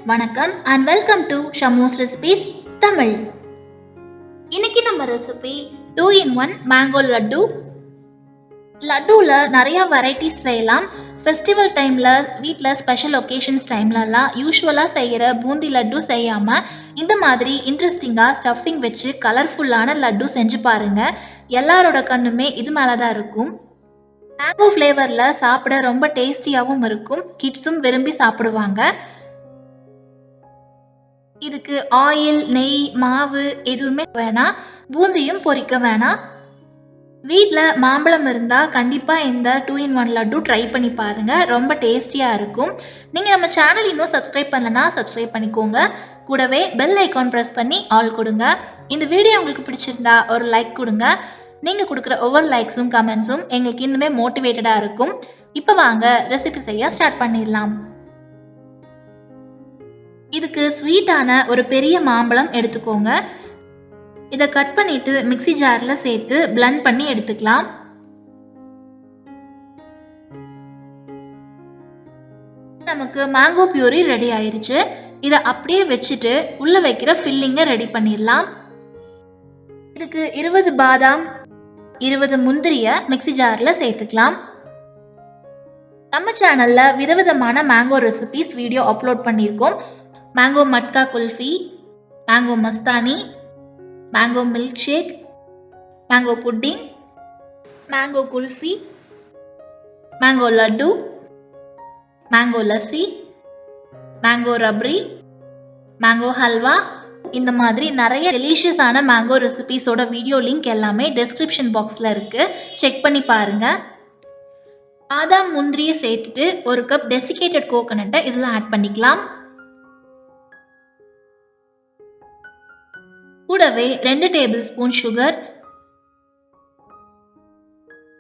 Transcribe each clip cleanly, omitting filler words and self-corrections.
வணக்கம் and welcome to Shamu's recipes தமிழ். இன்னைக்கு நம்ம ரெசிபி 2-in-1 மேங்கோ லட்டு. லட்டுவில் நிறைய வெரைட்டிஸ் செய்யலாம். ஃபெஸ்டிவல் டைமில் வீட்டில் ஸ்பெஷல் ஒகேஷன்ஸ் டைம்லலாம் யூஸ்வலாக செய்கிற பூந்தி லட்டு செய்யாமல் இந்த மாதிரி இன்ட்ரெஸ்டிங்காக ஸ்டஃபிங் வச்சு கலர்ஃபுல்லான லட்டு செஞ்சு பாருங்கள். எல்லாரோட கண்ணுமே இது மேலே தான் இருக்கும். மேங்கோ ஃப்ளேவரில் சாப்பிட ரொம்ப டேஸ்டியாகவும் இருக்கும். கிட்ஸும் விரும்பி சாப்பிடுவாங்க. இதுக்கு ஆயில், நெய், மாவு எதுவுமே வேணாம். பூந்தியும் பொரிக்க வேணாம். வீட்டில் மாம்பழம் இருந்தால் கண்டிப்பாக இந்த 2-in-1 லட்டு ட்ரை பண்ணி பாருங்கள். ரொம்ப டேஸ்டியாக இருக்கும். நீங்கள் நம்ம சேனல் இன்னும் சப்ஸ்கிரைப் பண்ணலன்னா சப்ஸ்கிரைப் பண்ணிக்கோங்க. கூடவே பெல் ஐக்கான் ப்ரெஸ் பண்ணி ஆல் கொடுங்க. இந்த வீடியோ உங்களுக்கு பிடிச்சிருந்தா ஒரு லைக் கொடுங்க. நீங்கள் கொடுக்குற ஒவ்வொரு லைக்ஸும் கமெண்ட்ஸும் எங்களுக்கு இன்னுமே மோட்டிவேட்டடாக இருக்கும். இப்போ வாங்க ரெசிபி செய்ய ஸ்டார்ட் பண்ணிடலாம். இதுக்கு ஸ்வீட்டான ஒரு பெரிய மாம்பழம் எடுத்துக்கோங்க. இதை கட் பண்ணிட்டு மிக்ஸி ஜார்ல சேர்த்து பிளெண்ட் பண்ணி எடுத்துக்கலாம். நமக்கு மேங்கோ பியூரி ரெடி ஆயிருச்சு. இதை அப்படியே வச்சுட்டு உள்ள வைக்கிற ஃபில்லிங்கை ரெடி பண்ணிடலாம். இதுக்கு 20 பாதாம், 20 முந்திரிய மிக்ஸி ஜார்ல சேர்த்துக்கலாம். நம்ம சேனல்ல விதவிதமான மேங்கோ ரெசிபிஸ் வீடியோ அப்லோட் பண்ணியிருக்கோம். Mango matka kulfi, mango mastani, mango milk shake, mango pudding, mango kulfi, mango laddu, mango lassi, mango rabri, mango halwa. இந்த மாதிரி நிறைய டெலிஷியஸான மேங்கோ ரெசிபிஸோட வீடியோ லிங்க் எல்லாமே டெஸ்கிரிப்ஷன் பாக்ஸில் இருக்குது. செக் பண்ணி பாருங்கள். பாதாம் முந்திரியை சேர்த்துட்டு ஒரு கப் டெசிகேட்டட் கோகோனட்டை இதில் ஆட் பண்ணிக்கலாம். கூடவே 2 table spoon sugar,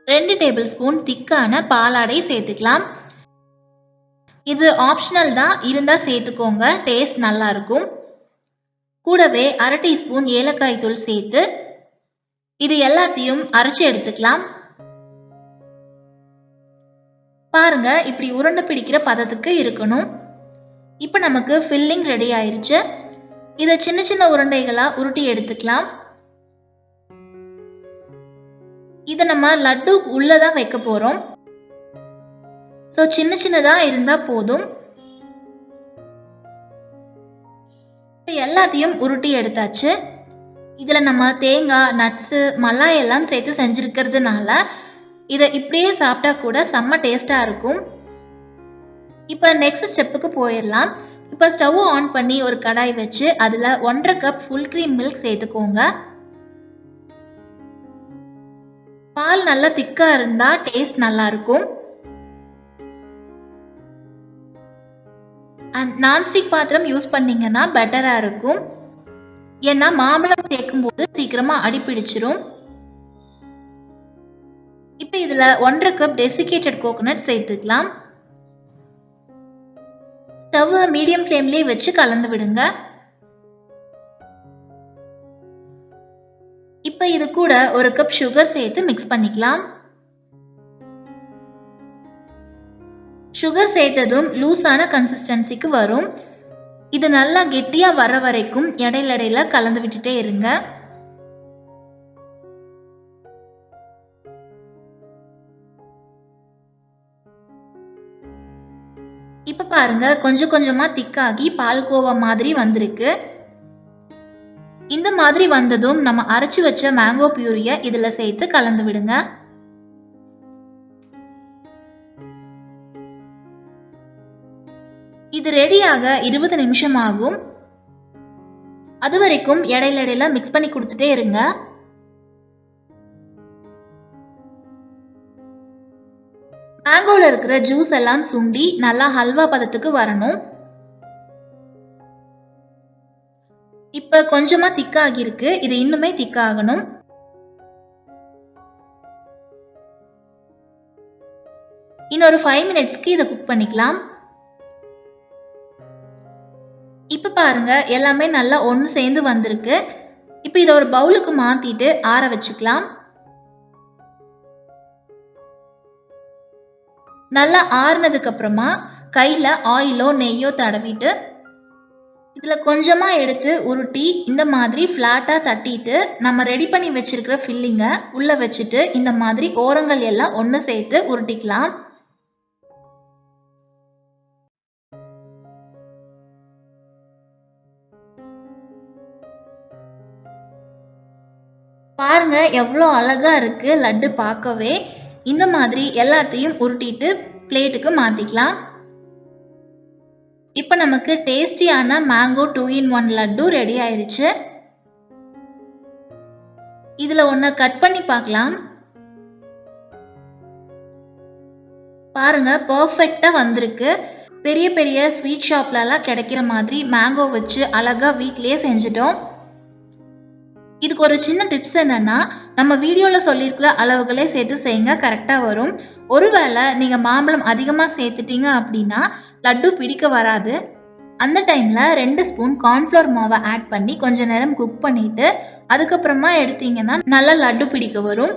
2 table spoon திக்கான பாலாடை சேர்த்துக்கலாம். இது ஆப்ஷனல் தான், இருந்தால் சேர்த்துக்கோங்க. டேஸ்ட் நல்லா இருக்கும். கூடவே 1/2 டீஸ்பூன் ஏலக்காய் தூள் சேர்த்து இது எல்லாத்தையும் அரைச்சி எடுத்துக்கலாம். பாருங்க, இப்படி உருண்டை பிடிக்கிற பதத்துக்கு இருக்கணும். இப்போ நமக்கு ஃபில்லிங் ரெடி ஆயிருச்சு. இதை சின்ன சின்ன உருண்டைகளா உருட்டி எடுத்துக்கலாம். இதை நம்ம லட்டு உள்ளதான் வைக்க போறோம். ஸோ சின்ன சின்னதா இருந்தா போதும். எல்லாத்தையும் உருட்டி எடுத்தாச்சு. இதில் நம்ம தேங்காய், நட்ஸு, மலாய் எல்லாம் சேர்த்து செஞ்சுருக்கிறதுனால இதை இப்படியே சாப்பிட்டா கூட செம்ம டேஸ்டாக இருக்கும். இப்போ நெக்ஸ்ட் ஸ்டெப்புக்கு போயிடலாம். இப்போ ஸ்டவ் ஆன் பண்ணி ஒரு கடாய் வச்சு அதில் 1.5 கப் ஃபுல் க்ரீம் மில்க் சேர்த்துக்கோங்க. பால் நல்லா திக்காக இருந்தால் டேஸ்ட் நல்லா இருக்கும். அண்ட் நான்ஸ்டிக் பாத்திரம் யூஸ் பண்ணிங்கன்னா பெட்டராக இருக்கும். ஏன்னா மாம்பழம் சேர்க்கும் போது சீக்கிரமாக அடிப்பிடிச்சிரும். இப்போ இதில் 1.5 கப் டெசிகேட்டட் கோகோனட் சேர்த்துக்கலாம். ஸ்டவ் மீடியம் ஃப்ளேம்லேயே வச்சு கலந்து விடுங்க. இப்போ இது கூட ஒரு கப் சுகர் சேர்த்து மிக்ஸ் பண்ணிக்கலாம். சுகர் சேர்த்ததும் லூஸான கன்சிஸ்டன்சிக்கு வரும். இது நல்லா கெட்டியாக வர வரைக்கும் இடையில கலந்து விட்டுட்டே இருங்க. இப்போ பாருங்க, கொஞ்சம் கொஞ்சமாக திக்காகி பால்கோவா மாதிரி வந்திருக்கு. இந்த மாதிரி வந்ததும் நம்ம அரைச்சு வச்ச மேங்கோ பியூரியை இதில் சேர்த்து கலந்து விடுங்க. இது ரெடியாக 20 நிமிஷம் ஆகும். அது வரைக்கும் இடையில மிக்ஸ் பண்ணி கொடுத்துட்டே இருங்க. மேங்கோல இருக்கிற ஜூஸ் எல்லாம் சுண்டி நல்லா ஹல்வா பதத்துக்கு வரணும். இப்ப கொஞ்சமா திக்காகி இருக்கு. இது இன்னுமே திக்காகணும். இன்னொரு 5 மினிட்ஸ்க்கு இதை குக் பண்ணிக்கலாம். இப்ப பாருங்க, எல்லாமே நல்லா ஒன்று சேர்ந்து வந்திருக்கு. இப்ப இதை ஒரு பவுலுக்கு மாத்திட்டு ஆற வச்சுக்கலாம். நல்லா ஆறுனதுக்கு அப்புறமா கையில் ஆயிலோ நெய்யோ தடவிட்டு இதுல கொஞ்சமா எடுத்து உருட்டி இந்த மாதிரி ஃப்ளாட்டா தட்டிட்டு நம்ம ரெடி பண்ணி வச்சிருக்கிற ஃபில்லிங்க உள்ள வச்சுட்டு இந்த மாதிரி ஓரங்கள் எல்லாம் ஒன்று சேர்த்து உருட்டிக்கலாம். பாருங்க எவ்வளோ அழகா இருக்கு லட்டு பார்க்கவே. இந்த மாதிரி எல்லாத்தையும் உருட்டிட்டு பிளேட்டுக்கு மாத்திக்கலாம். இப்போ நமக்கு டேஸ்டியான மேங்கோ 2 in 1 லட்டு ரெடி ஆயிருச்சு. இதுல ஒன்றை கட் பண்ணி பார்க்கலாம். பாருங்க பர்ஃபெக்டா வந்திருக்கு. பெரிய பெரிய ஸ்வீட் ஷாப்லலாம் கிடைக்கிற மாதிரி மேங்கோ வச்சு அழகா வீட்லயே செஞ்சுட்டோம். இதுக்கு ஒரு சின்ன டிப்ஸ் என்னன்னா, நம்ம வீடியோவில் சொல்லியிருக்கிற அளவுகளே சேர்த்து செய்யுங்க, கரெக்டாக வரும். ஒருவேளை நீங்கள் மாம்பழம் அதிகமாக சேர்த்துட்டீங்க அப்படின்னா லட்டு பிடிக்க வராது. அந்த டைமில் 2 ஸ்பூன் கார்ன்ஃப்ளவர் மாவை ஆட் பண்ணி கொஞ்ச நேரம் குக் பண்ணிவிட்டு அதுக்கப்புறமா எடுத்தீங்கன்னா நல்லா லட்டு பிடிக்க வரும்.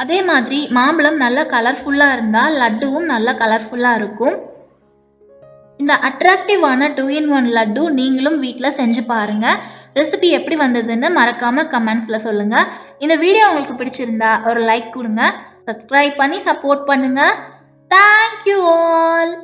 அதே மாதிரி மாம்பழம் நல்லா கலர்ஃபுல்லாக இருந்தால் லட்டுவும் நல்லா கலர்ஃபுல்லாக இருக்கும். இந்த அட்ராக்டிவான 2 in 1 லட்டு நீங்களும் வீட்டில் செஞ்சு பாருங்க. ரெசிபி எப்படி வந்ததுன்னு மறக்காம கமெண்ட்ஸில் சொல்லுங்க. இந்த வீடியோ உங்களுக்கு பிடிச்சிருந்தா ஒரு லைக் கொடுங்க. சப்ஸ்கிரைப் பண்ணி சப்போர்ட் பண்ணுங்க. Thank you all.